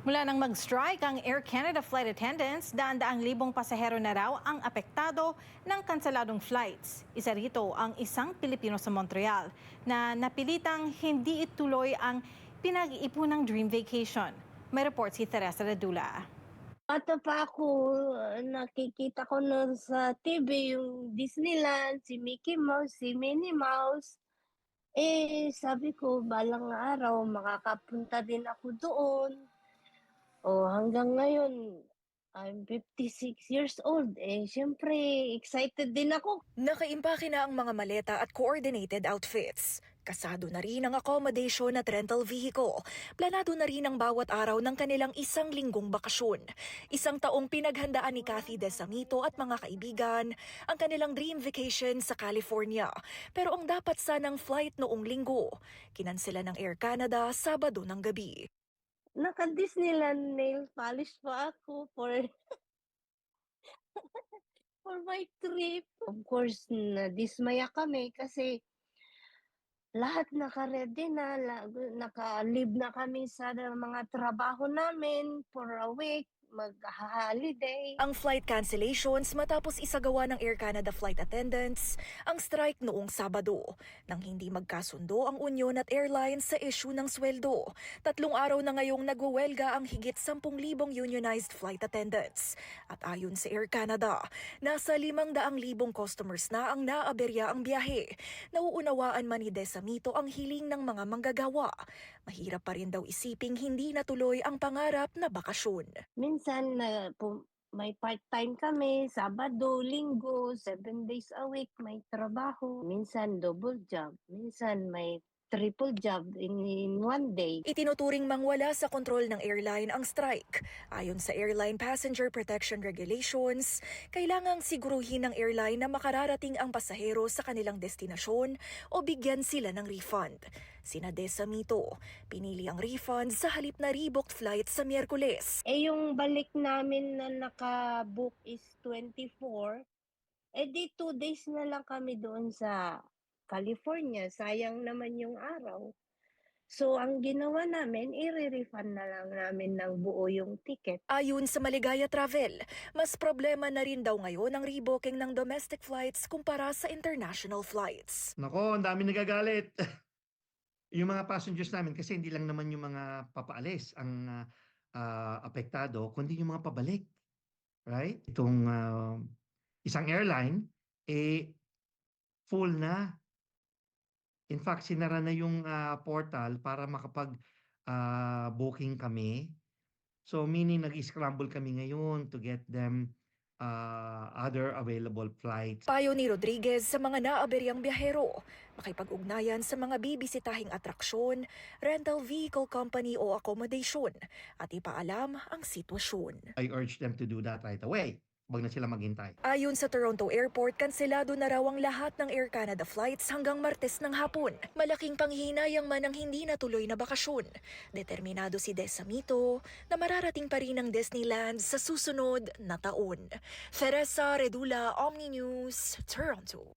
Mula nang mag-strike ang Air Canada flight attendants, daan-daang libong pasahero na raw ang apektado ng kanseladong flights. Isa rito ang isang Pilipino sa Montreal na napilitang hindi ituloy ang pinag-iipunang dream vacation. May report si Teresa Redula. Bata pa ako, nakikita ko na sa TV yung Disneyland, si Mickey Mouse, si Minnie Mouse. Sabi ko balang araw makakapunta din ako doon. Hanggang ngayon, I'm 56 years old. Siyempre excited din ako. Nakaimpake na ang mga maleta at coordinated outfits. Kasado na rin ang accommodation at rental vehicle. Planado na rin ang bawat araw ng kanilang isang linggong bakasyon. Isang taong pinaghandaan ni Kathy Desamito at mga kaibigan ang kanilang dream vacation sa California. Pero ang dapat sanang flight noong linggo, kinansela ng Air Canada Sabado ng gabi. Naka-Disneyland nail polish pa ako for for my trip. Of course, nadismaya kami kasi lahat naka-ready na, naka-leave na kami sa mga trabaho namin for a week, mag-holiday. Ang flight cancellations matapos isagawa ng Air Canada flight attendants ang strike noong Sabado. Nang hindi magkasundo ang union at airlines sa issue ng sweldo. 3 araw na ngayong nagwewelga ang higit 10,000 unionized flight attendants. At ayon sa Air Canada, nasa 500,000 customers na ang naaberya ang biyahe. Nauunawaan man ni Desamito ang hiling ng mga manggagawa. Mahirap pa rin daw isiping hindi natuloy ang pangarap na bakasyon. Minsan may part-time kami, Sabado, Linggo, 7 days a week may trabaho. Minsan double job, minsan may triple job in one day. Itinuturing mangwala sa kontrol ng airline ang strike. Ayon sa Airline Passenger Protection Regulations, kailangang siguruhin ng airline na makararating ang pasahero sa kanilang destinasyon o bigyan sila ng refund. Sina Desamito, pinili ang refund sa halip na rebooked flight sa Miyerkules. Yung balik namin na naka-book is 24, di 2 days na lang kami doon sa California. Sayang naman yung araw. So, ang ginawa namin, i-refund na lang namin ng buo yung ticket. Ayon sa Maligaya Travel, mas problema na rin daw ngayon ang rebooking ng domestic flights kumpara sa international flights. Nako, ang dami nagagalit. Yung mga passengers namin, kasi hindi lang naman yung mga papaalis ang apektado, kundi yung mga pabalik. Right? Itong isang airline, full na. In fact, sinara na yung portal para makapag-booking kami. So, meaning nag-scramble kami ngayon to get them other available flights. Payo ni Rodriguez sa mga naaberyang biyahero, makipag-ugnayan sa mga bibisitahing atraksyon, rental vehicle company o accommodation at ipaalam ang sitwasyon. I urge them to do that right away. Wag na sila maghintay. Ayon sa Toronto Airport, kanselado na raw ang lahat ng Air Canada flights hanggang Martes ng hapon. Malaking panghihinayang man ang hindi natuloy na bakasyon. Determinado si Desamito na mararating pa rin ang Disneyland sa susunod na taon. Teresa Redula, Omni News, Toronto.